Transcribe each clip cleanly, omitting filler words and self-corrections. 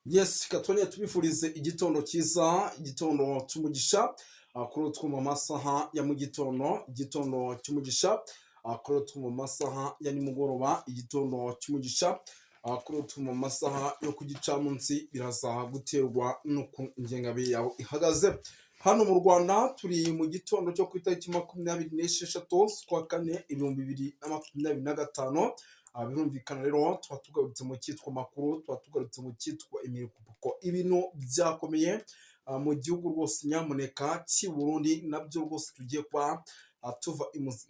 Yes, katwanya tubifurize igitondo cyiza, igitondo cy'umugisha, kuri utwo mu masaha ya mu gitondo, igitondo cy'umugisha, kuri utwo mu masaha ya nimugoroba, igitondo cy'umugisha, kuri utwo mu masaha yo ku gicamunsi biraza guterwa n'uko ingengabihe yawe ihagaze. Hano mu Rwanda turi mu gitondo cyo ku itariki 26 z'ukwa kane 2025. Birumvikana rero tuba tugarutse mu cyitwa makuru, tuba tugarutse mu cyitwa imiruko, ibintu byakomeye mu gihugu rwose, nyamuneka cy'i Burundi nabyo rwose tugiye kwa tuva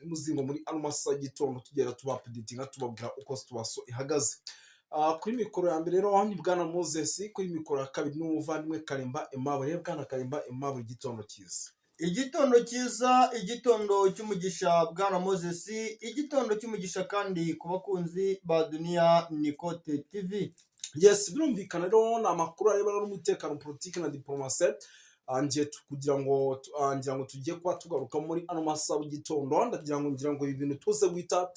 imuzingo muri ano masaha y'igitondo tugera tubapeditinga tubabwira uko situaso ihagaze. Kuri mikoro ya mbere rero ni Bwana Moses, kuri mikoro ya kabiri ni umuvandimwe Karimba Aimable. Bwana Karimba Aimable, igitondo cyiza. Igitondo cyiza, igitondo cy'umugisha Bwana Moses, igitondo cy'umugisha kandi ku bakunzi ba Dunia Nikote TV. Yes, birumvikana rero ni amakuru arebana n'umutekano, politiki na diplomasi. Kugira ngo tugiye kuba tugaruka muri ano masaha y'igitondo, ngira ngo ibi bintu tuze guhita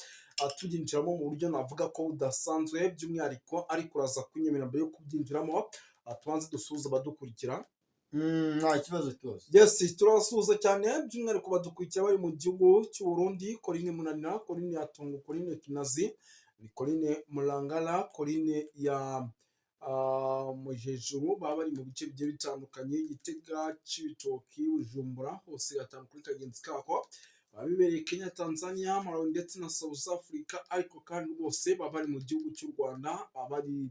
tubyinjiramo mu buryo navuga ko budasanzwe, by'umwihariko ariko uraza kunyemera mbere yo kubyinjiramo, tubanze dusuhuze abadukurikira. Nta kibazo cyose. Yes, turabasuhuza cyane by'umwihariko badukurikira bari mu gihugu cy'u Burundi, Coline Munanira, Coline ya Tungu, Coline Kinazi, Coline Murangara, Coline ya Mujejuru, baba bari mu bice bigiye bitandukanye, Gitega, Cibitoki, Bujumbura, hose gatanu kuri kagenzi kako, baba bibereye Kenya, Tanzania, Malawi ndetse na South Africa, ariko kandi bose baba bari mu gihugu cy'u Rwanda, baba bari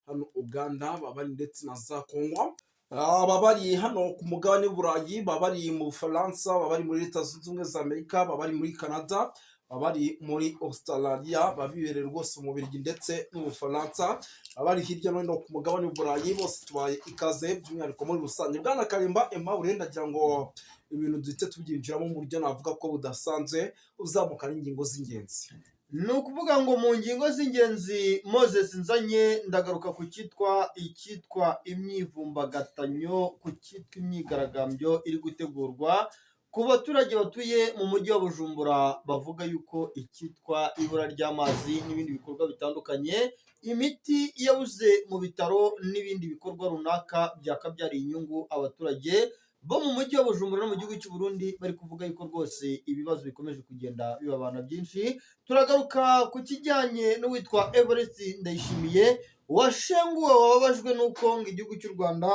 hano Uganda, baba bari ndetse na za Congo, baba bari hano ku mugabane w'Uburayi, baba bari mu Bufaransa, baba bari muri Leta Zunze Ubumwe za Amerika, baba bari muri Canada, baba bari muri Australia, baba bibereye rwose mu Bubiligi ndetse n'Ubufaransa, baba bari hirya no hino ku mugabane w'Uburayi, bose tubaye ikaze by'umwihariko muri rusange. Bwana Karimba Aimable, ndagira ngo ibintu duhite tubyinjiramo mu buryo navuga ko budasanzwe, uzamuka n'ingingo z'ingenzi. Ni ukuvuga ngo mu ngingo z'ingenzi Moses nzanye ndagaruka ku icyitwa imyivumbagatanyo, ku cyitwa imyigaragambyo iri gutegurwa ku baturage batuye mu mujyi wa Bujumbura, bavuga yuko icyitwa ibura ry'amazi n'ibindi bikorwa bitandukanye, imiti yabuze mu bitaro n'ibindi bikorwa runaka byakabyariye inyungu abaturage bo mu mujyi wa Bujumbura no mu gihugu cy'u Burundi, bari kuvuga yuko rwose ibibazo bikomeje kugenda bibabana byinshi. Turagaruka ku kijyanye n'uwitwa Evariste Ndayishimiye washenguwe, wababajwe n'uko ngo igihugu cy'u Rwanda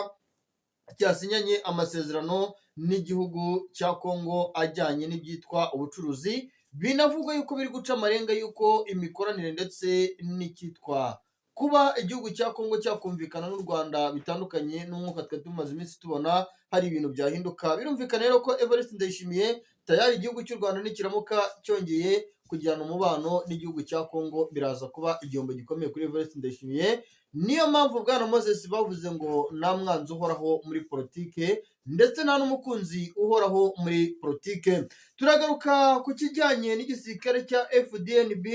cyasinyanye amasezerano n'igihugu cya Congo ajyanye n'ibyitwa ubucuruzi, binavugwa yuko biri guca amarenga yuko imikoranire ndetse n'icyitwa kuba igihugu cya Congo cyakumvikana n'u Rwanda bitandukanye n'umwuka twari tumaze iminsi tubona hari ibintu byahinduka. Birumvikana rero ko Evariste Ndayishimiye tayari igihugu cy'u Rwanda nikiramuka cyongeye kugirana umubano n'igihugu cya Congo, biraza kuba igihombo gikomeye kuri Evariste Ndayishimiye. Niyo mpamvu Bwana Moses bavuze ngo nta mwanzi uhoraho muri politike ndetse nta n'umukunzi uhoraho muri politike. Turagaruka ku kijyanye n'igisirikare cya FDNB,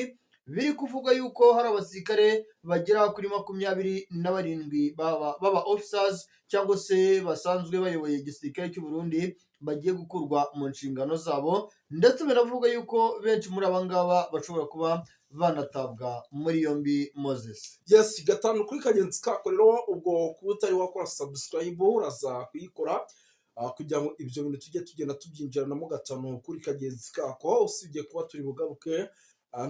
biri kuvuga yuko hari abasirikare bagera kuri 27 baba officers cyangwa se basanzwe bayoboye igisirikare cy'u Burundi bagiye gukurwa mu nshingano zabo, ndetse biravuga yuko benshi muri aba ngaba bashobora kuba banatabwa muri yombi. Moses, yes, gatanu kuri kagenzi kako rero, ubwo kuba utari wakora subscribe uraza kuyikora kugira ngo ibyo bintu tujye tugenda tubyinjiranamo gatanu kuri kagenzi kako. Usibye kuba turi bugaruke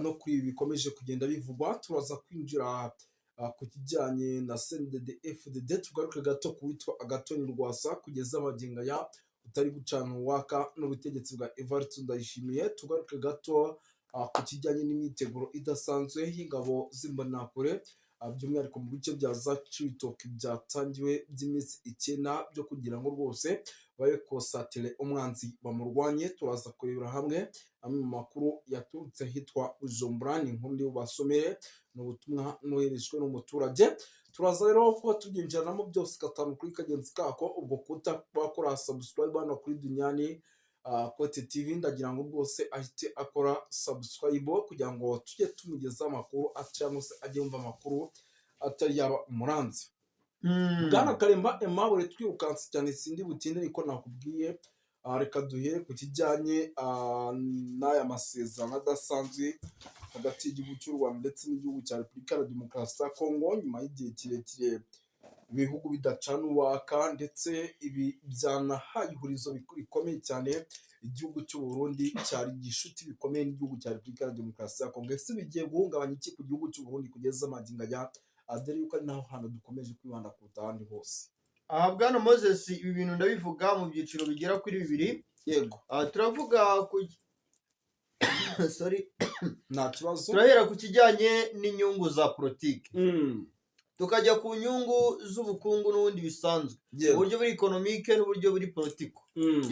no kuri ibi bikomeje kugenda bivugwa, turaza kwinjira ku kijyanye na CNDD FDD, tugaruke gato ku witwa Agathon Rwasa kugeza amagingo ya utari gucana uwaka n'ubutegetsi bwa Evariste Ndayishimiye, tugaruke gato ku kijyanye n'imyiteguro idasanzwe y'ingabo z'imbonakure, by'umwihariko mu bice bya za Cibitoki byatangiwe by'iminsi 9 byo kugira ngo rwose babe kosatire umwanzi bamurwanye. Turaza kurebera hamwe amwe mu makuru yaturutse hitwa Bujumbura, ni inkuru ndi bubasomere, ni ubutumwa noherejwe n'umuturage. Turaza rero kuba tubyinjiranamo byose gatanu kuri kagenzi kako, ubwo kuta bakora subscribe hano kuri Dunyani Kote TV, ndagira ngo rwose ahite akora subscribe kugira ngo tujye tumugeza amakuru cyangwa se ajye yumva amakuru atari yaba umuranzi. Bwana Karimba Aimable, twirukanse cyane sindi butinde niko nakubwiye. Reka duhere ku kijyanye n'aya masezerano adasanzwe hagati y'igihugu cy'u Rwanda ndetse n'igihugu cya Repubulika ya Demokarasi ya Congo, nyuma y'igihe kirekire ibihugu bidacana uwaka, ndetse ibi byanahaye ihurizo rikomeye cyane igihugu cy'u Burundi cyari gishuti bikomeye n'igihugu cya Repubulika ya Demokarasi ya Kongo. Ese bigiye guhungabanya iki ku gihugu cy'u Burundi kugeza magingo aya, dore yuko ari naho hantu dukomeje kwibanda kuruta ahandi hose. aha bwana Moses, ibi bintu ndabivuga mu byiciro bigera kuri bibiri. Yego, turavuga ku sorry, nta kibazo. turahera ku kijyanye n'inyungu za politiki, tukajya ku nyungu z'ubukungu n'ubundi bisanzwe, uburyo buri ekonomike n'uburyo buri politiko.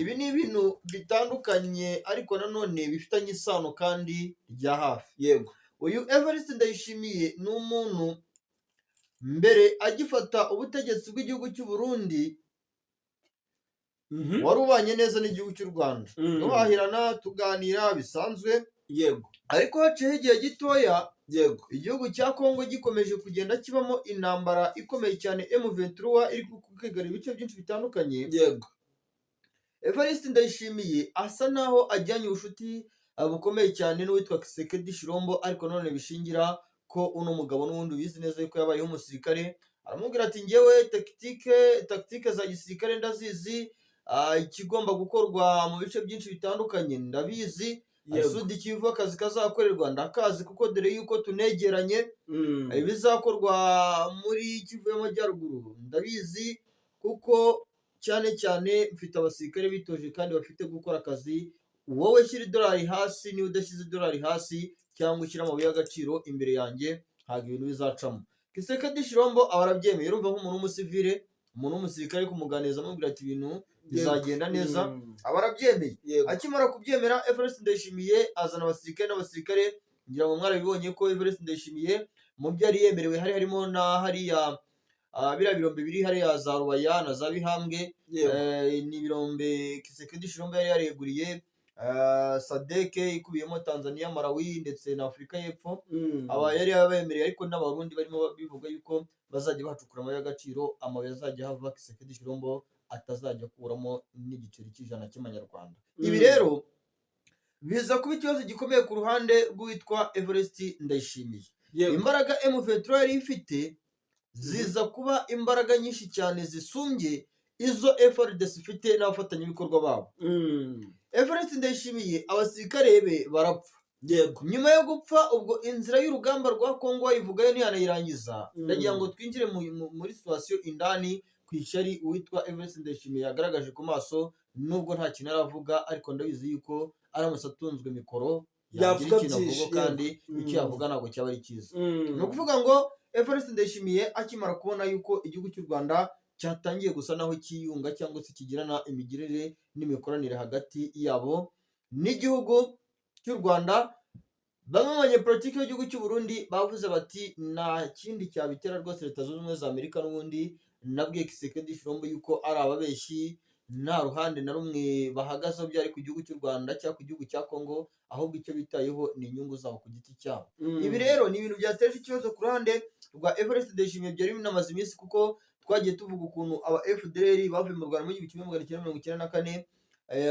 Ibi ni ibintu bitandukanye ariko nanone bifitanye isano kandi rya hafi. Yego, uyu Evariste Ndayishimiye ni umuntu mbere agifata ubutegetsi bw'igihugu cy'u Burundi wari ubanye neza n'igihugu cy'u Rwanda, duhahirana tuganira bisanzwe. yego, ariko haciyeho igihe gitoya, yego, igihugu cya Kongo gikomeje kugenda kibamo intambara ikomeye cyane, M23 iri kwigarurira ibice byinshi bitandukanye. yego, Evariste Ndayishimiye asa naho ajyanye ubucuti bukomeye cyane n'uwitwa Kisekedi Shirombo, ariko none bishingira ko uno mugabo n'ubundi ubizi neza yuko yabayeho umusirikare. Aramubwira ati njyewe taktike za gisirikare ndazizi, ikigomba gukorwa mu bice byinshi bitandukanye ndabizi, Sudi Kivu akazi kazakorerwa ndakazi kuko dore yuko tunegeranye, ibizakorwa muri Kivu y'Amajyaruguru ndabizi kuko cyane cyane mfite abasirikare bitoje kandi bafite gukora akazi. Wowe shyira idolari hasi, niba udashyize idolari hasi cyangwa ushyira amabuye y'agaciro imbere yanjye ntabwo ibintu bizacamo. Kisekedi Shirombo aba arabyemeye, urumva nk'umuntu w'umusivile, umuntu w'umusirikare kumuganiriza amubwira ati ibintu bizagenda neza, aba arabyemeye. Akimara kubyemera, Evariste Ndayishimiye azana abasirikare ngira ngo mwarabibonye ko Evariste Ndayishimiye mu byo yari yemerewe hari harimo na hariya biriya birombe biri hariya za Rubaya na za Bihambwe, ni ibirombe Kisekedi Shirombo yari yareguriye Sadeke ikubiyemo Tanzania, Malawi ndetse na Afurika y'Epfo. Aba yari yabemereye, ariko n'abarundi barimo bivuga yuko bazajya bahacukura amabuye y'agaciro, amabuye azajya hava Kisekedi Shirombo atazajya akuramo n'igiceri cy'ijana cy'amanyarwanda. Ibi rero biza kuba ikibazo gikomeye ku ruhande rw'uwitwa Evariste Ndayishimiye. Imbaraga M23 yari ifite ziza kuba imbaraga nyinshi cyane zisumbye izo FARDC ifite n'abafatanyabikorwa babo. Evariste Ndayishimiye abasirikare be barapfa. Nyuma yo gupfa, ubwo inzira y'urugamba rwa Kongo wayivugayo ntiyanayirangiza. Ndagira ngo twinjire muri situation indani ku ishyari uwitwa Evariste Ndayishimiye yagaragaje ku maso, nubwo nta kintu aravuga, ariko ndabizi yuko aramutse atunzwe mikoro yagira ikintu avuga, kandi icyo yavuga ntabwo cyaba ari cyiza. Ni ukuvuga ngo Evariste Ndayishimiye akimara kubona yuko igihugu cy'u Rwanda cyatangiye gusa naho kiyunga cyangwa se kigirana imigirire n'imikoranire hagati yabo n'igihugu cy'u Rwanda, bamwe mu banyepolitiki b'igihugu cy'u Burundi bavuze bati nta kindi cyabitera rwose Leta Zunze Ubumwe za Amerika n'ubundi nabwiye Kisekedi Shirombo yuko ari ababeshyi, nta ruhande na rumwe bahagazeho byari ku gihugu cy'u Rwanda cyangwa ku gihugu cya Kongo, ahubwo icyo bitayeho ni inyungu zabo ku giti cyabo. Ibi rero ni ibintu byateje ikibazo ku ruhande rwa Evariste Ndayishimiye, byari binamaze iminsi kuko twagiye tuvuga ukuntu aba FDLR bavuye mu Rwanda mu 1994,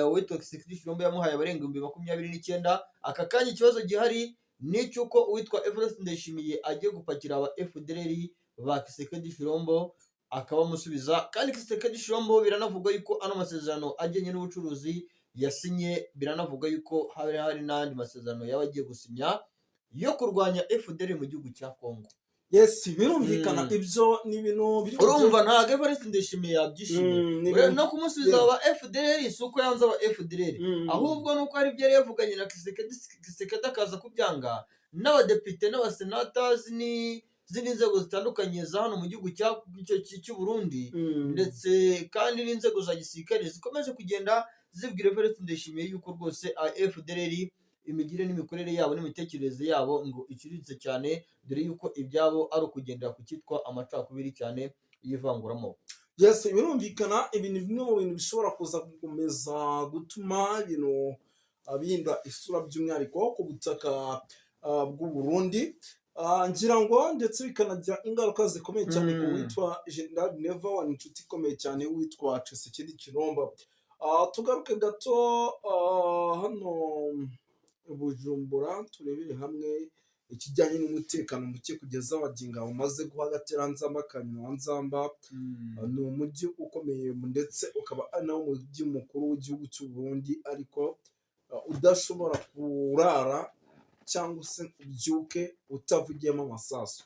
uwitwa Kisekedi Shirombo yamuhaye abarenga 29,000. Aka kanya ikibazo gihari ni icy'uko uwitwa Evariste Ndayishimiye agiye gupakira aba FDLR ba Kisekedi Shirombo akabamusubiza, kandi Kisekedi Shirombo biranavugwa yuko ano masezerano ajyanye n'ubucuruzi yasinye, biranavuga yuko hari n'andi masezerano yaba agiye gusinya yo kurwanya FDLR mu gihugu cya Kongo. Birumvikana ibyo ni ibintu biri urumva ntabwo Evariste Ndayishimiye yabyishimiye no kumusubiza aba FDLR, si uko yanze aba FDLR, ahubwo nuko hari ibyo yari yavuganye na Kisekedi akaza kubyanga, n'abadepite n'abasenators n'izindi nzego zitandukanye za hano mu gihugu cy'u Burundi, ndetse kandi n'inzego za gisirikare zikomeje kugenda zibwira Evariste Ndayishimiye yuko rwose FDLR imigire n'imikorere yabo n'imitekerereze yabo ngo iciriritse cyane, dore yuko ibyabo ari ukugendera ku cyitwa amacakubiri cyane y'ivanguramo. Birumvikana ibi ni bimwe mu bintu bishobora kuza gukomeza gutuma ibintu bihinda isura, by'umwihariko ku butaka bw'u Burundi, ngira ngo ndetse bikanagira ingaruka zikomeye cyane ku witwa General Neva, wari inshuti ikomeye cyane witwa Tshisekedi Chilombo. Tugaruke gato hano Bujumbura turebere hamwe ikijyanye n'umutekano muke kugeza abagingo umaze guha agateranzamba ka nyina wa nzamba. Ni umujyi ukomeye ndetse ukaba ari nawo mujyi mukuru w'igihugu cy'u Burundi, ariko udashobora kurara cyangwa se ubyuke utavugiyemo amasasu.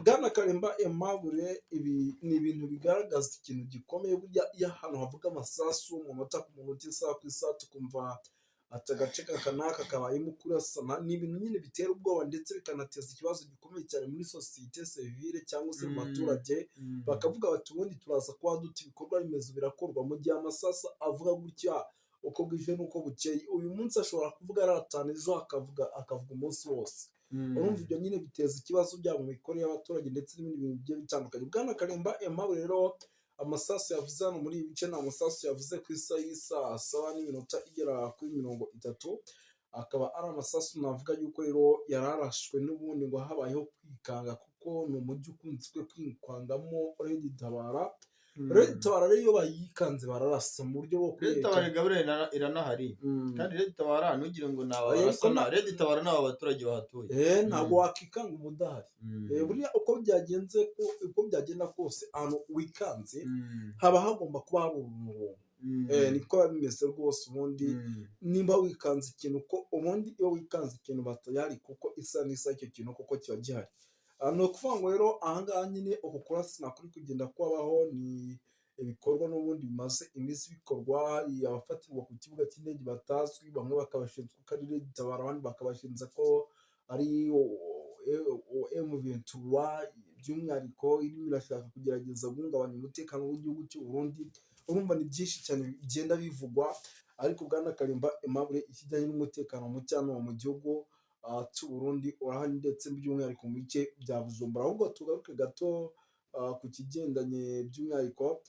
Bwana Karemba Aimable, ibi ni ibintu bigaragaza ikintu gikomeye. Burya iyo ahantu havuga amasasu mu munota ku munota, isaha ku isaha, tukumva ati agace kanaka kabayemo kurasana, ni ibintu nyine bitera ubwoba ndetse bikanateza ikibazo gikomeye cyane muri sosiyete sivile cyangwa se mu baturage. Bakavuga bati ubundi turaza kuba duta ibikorwa remezo birakorwa, mu gihe amasasu avuga gutya uko bwije n'uko bukeye. Uyu munsi ashobora kuvuga ari atanu, ejo akavuga umunsi wose. Urumva ibyo nyine biteza ikibazo byaba mu mikorere y'abaturage ndetse n'ibindi bintu bigiye bitandukanye. Bwana Karemba Aimable rero, amasasu yavuze hano muri ibi bice ni amasasu yavuze ku isaha y'isaa 7:30 igera kuri 30. Akaba ari amasasu navuga yuko rero yararashwe n'ubundi ngo habayeho kwikanga, kuko ni umujyi ukunzwe kwikangamo Red Tabara. Red Tabara rero iyo bayikanze bararasa mu buryo bwo Red Tabara Gabriel iranahari, kandi Red Tabara ntugire ngo ni abarasana, Red Tabara ni abaturage bahatuye. Ntabwo wakikanga umudahari. Buriya uko byagenda kose ahantu wikanze haba hagomba kuba hari umurongo. Niko biba bimeze rwose. Ubundi nimba wikanze ikintu, ko ubundi iyo wikanze ikintu batayari, kuko isa n'isa icyo kintu kuko kiba gihari. Ni ukuvuga ngo rero ahangaha nyine uku kurasana kuri kugenda kwabaho ni ibikorwa n'ubundi bimaze iminsi bikorwa. Hari abafatirwa ku kibuga cy'indege batazwi, bamwe bakabashinzwe ko ari Red Tabara, abandi bakabashinza ko ari M23 by'umwihariko irimo irashaka kugerageza guhungabanya umutekano w'igihugu cy'u Burundi. Urumva ni byinshi cyane bigenda bivugwa, ariko Bwana Karemba Aimable, ikijyanye n'umutekano muke hano mu gihugu cy'u Burundi urahari, ndetse by'umwihariko mu bice bya Bujumbura. Ahubwo tugaruke gato ku kigendanye by'umwihariko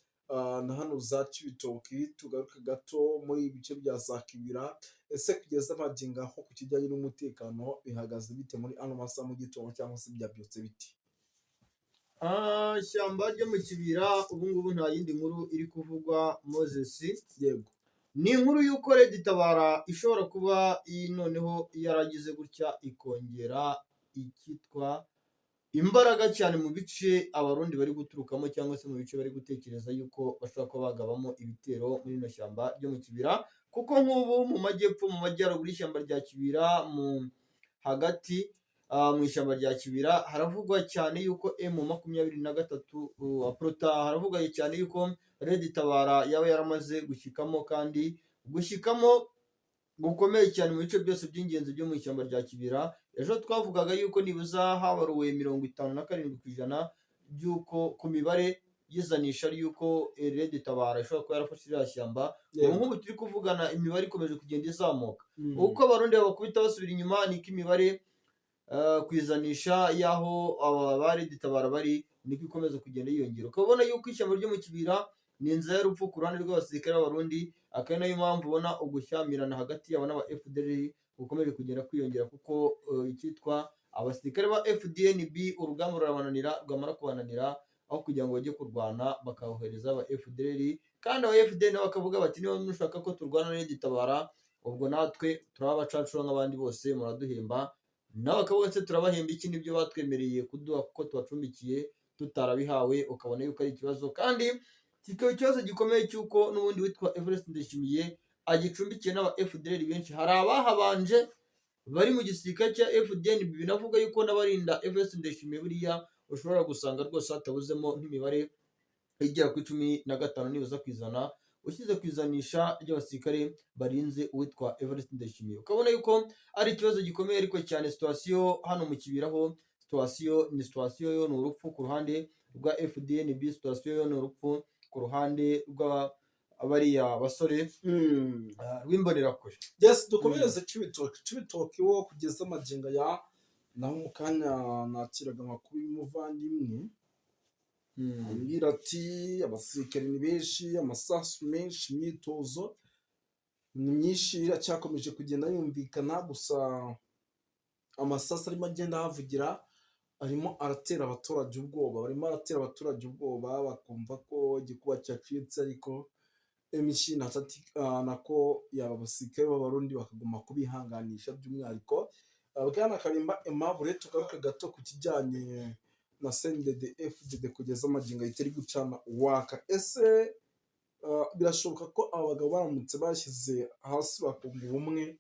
na hano za Cibitoki, tugaruke gato muri ibice bya za Kibira. Ese kugeza amagingo aho ku kijyanye n'umutekano bihagaze bite muri ano masaha mu gitondo, cyangwa se byabyutse biti? Ishyamba ryo mu Kibira ubu ngubu nta yindi nkuru iri kuvugwa. Moses, Yego, ni inkuru y'uko Red Tabara ishobora kuba noneho yaragize gutya ikongera ikitwa imbaraga cyane mu bice abarundi bari guturukamo, cyangwa se mu bice bari gutekereza yuko bashobora kuba bagabamo ibitero muri ino shyamba ryo mu Kibira. Kuko nk'ubu mu majyepfo, mu majyaruguru y'ishyamba rya Kibira, mu hagati mu ishyamba rya Kibira haravugwa cyane yuko M23 Prota, haravugwa cyane yuko Red Tabara yaba yaramaze gushyikamo, kandi gushyikamo gukomeye cyane mu bice byose by'ingenzi byo mu ishyamba rya Kibira. Ejo twavugaga yuko nibuza habaruwe 57% by'uko ku mibare yizanisha ry'uko Red Tabara ishobora kuba yarafashe iriya shyamba. Ubu nk'ubu turi kuvugana, imibare ikomeje kugenda izamuka. Uko abarundi bakubita basubira inyuma, niko imibare ku izanisha y'aho aba Red Tabara bari niko ikomeza kugenda yiyongera. Ukabona yuko ishyamba ryo mu Kibira ni inzira y'urupfu ku ruhande rw'abasirikare b'abarundi, akaba nayo mpamvu ubona ugushyamirana hagati yabo n'aba FDLR gukomeje kugenda kwiyongera, kuko icyitwa abasirikare ba FDNB urugamba rurabananira, rwamara kubananira aho kugira ngo bajye kurwana bakahohereza aba FDLR, kandi aba FDLR bakavuga bati niba mushaka ko turwana na Red Tabara, ubwo natwe turaba abacancuro nk'abandi bose, muraduhemba. Nabo bakavuga se turabahemba iki? Nibyo batwemereye kuduha kuko tubacumbikiye tutarabihawe. Ukabona yuko ari ikibazo, kandi kikaba ikibazo gikomeye cy'uko n'ubundi witwa Everest Ndayishimiye agicumbikiye n'aba FDLR benshi. Hari abahabanje bari mu gisirikare cya FDNB, binavuga yuko n'abarinda Everest Ndayishimiye buriya ushobora gusanga rwose hatabuzemo nk'imibare igera ku 15 nibuza kwizana, ushyize ku izanisha ry'abasirikare barinze uwitwa Everest Ndayishimiye. Ukabona yuko ari ikibazo gikomeye, ariko cyane situasiyo hano mu Kibira ho situasiyo yo ni urupfu ku ruhande rwa FDNB, situasiyo yo ni urupfu ku ruhande rw'abariya basore rw'imbonerakure. Dukomereze Cibitoki wo kugeza amagingo ya naho mu kanya nakiraga amakuru y'umuvandimwe ambwira ati abasirikare ni benshi, amasasu menshi, imyitozo ni myinshi iracyakomeje kugenda yumvikana. Gusa amasasu arimo agenda ahavugira arimo aratera abaturage ubwoba, bakumva ko igikuba cyacitse, ariko nako yaba abasirikare b'abarundi bakaguma kubihanganisha, by'umwihariko Bwana Karimba Aimable, tugaruke gato ku kijyanye na CNDD FDD kugeza amagingo itari gucana uwaka. Ese birashoboka ko aba bagabo baramutse bashyize hasi bakunga ubumwe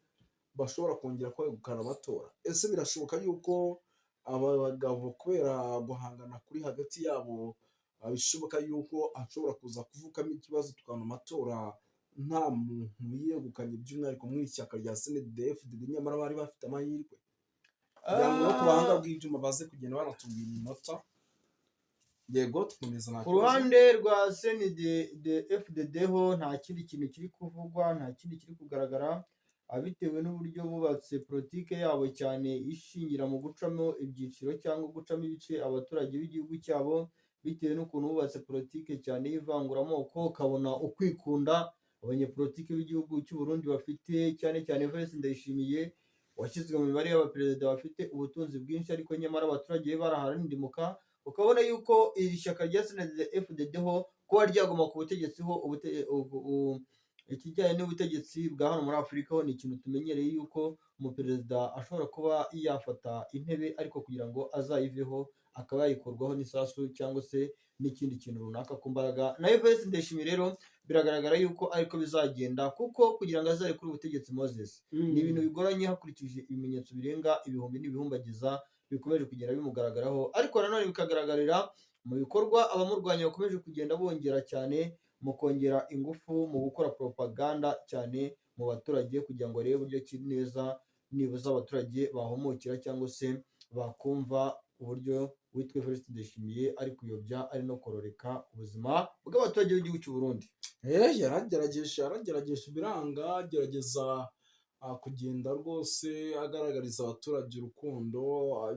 bashobora kongera kwegukana amatora? Ese birashoboka yuko aba bagabo kubera guhangana kuri hagati yabo bishoboka yuko hashobora kuza kuvukamo ikibazo tukabona amatora nta muntu yegukanye, by'umwihariko mu ishyaka rya CNDD FDD nyamara bari bafite amahirwe? kugira ngo no ku bahanga bw'ibyuma baze kugenda banatubwira iminota. Yego, tukomeza nta ku kibazo. ruhande rwa CNDD FDD ho nta kindi kintu kiri kuvugwa, nta kindi kiri kugaragara, bitewe n'uburyo bubatse politike yabo cyane ishingira mu gucamo ibyiciro cyangwa gucamo ibice abaturage b'igihugu cyabo, bitewe n'ukuntu bubatse politike cyane y'ivanguramoko, ukabona ukwikunda abanyepolitiki b'igihugu cy'u Burundi bafite, cyane cyane Evariste Ndayishimiye washyizwe mu mibare y'abaperezida bafite ubutunzi bwinshi, ariko nyamara abaturage be baraharindimuka. Ukabona yuko iri shyaka rya CNDD FDD ho kuba ryaguma ku butegetsi ho ikijyanye n'ubutegetsi bwa hano muri Afurika ho ni ikintu tumenyereye yuko umuperezida ashobora kuba yafata intebe, ariko kugira ngo azayiveho akaba yayikurwaho n'isasu cyangwa se n'ikindi kintu runaka ku mbaraga. Na Evariste Ndayishimiye rero biragaragara yuko ariko bizagenda, kuko kugira ngo azare kuri ubutegetsi Moses ni ibintu bigoranye hakurikije ibimenyetso birenga ibihumbi n'ibihumbagiza bikomeje kugenda bimugaragaraho, ariko nanone bikagaragarira mu bikorwa abamurwanya bakomeje kugenda bongera cyane mu kongera ingufu mu gukora propaganda cyane mu baturage, kugira ngo arebe uburyo ki neza nibuza abaturage bahomokera cyangwa se bakumva uburyo witwa Evariste Ndayishimiye ari kuyobya, ari no kororeka ubuzima bw'abaturage b'igihugu cy'u Burundi. yaragerageje biranga, agerageza kugenda rwose agaragariza abaturage urukundo,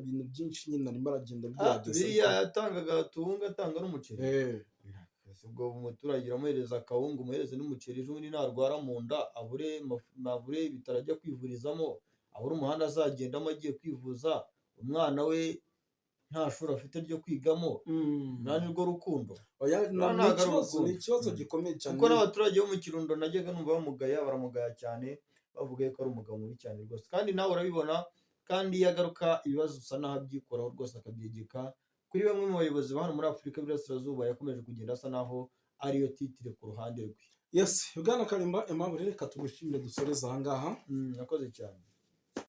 ibintu byinshi nyine arimo aragenda agerageza. Biriya yatangaga tunga, atanga n'umuceri. Ubwo umuturage uramuhereza akawunga, umuhereze n'umuceri, ejo bundi narwara mu nda abure ibitaro ajya kwivurizamo, abure umuhanda azagendamo agiye kwivuza, umwana we nta shuri afite ryo kwigamo, nta nirwo rukundo. Ni ikibazo gikomeye cyane, kuko n'abaturage bo mu Kirundo najyaga numva baramugaya cyane, bavuga ko ari umugabo mubi cyane rwose, kandi nawe urabibona. Kandi iyo agaruka ibibazo usa naho abyikoraho rwose akabyegeka kuri bamwe mu bayobozi ba hano muri Afurika y'Iburasirazuba, yakomeje kugenda asa naho ariyo titire ku ruhande rwe. Yes, Bwana Karimba Aimable, reka tugushimire dusoreze aha ngaha. Nakoze cyane.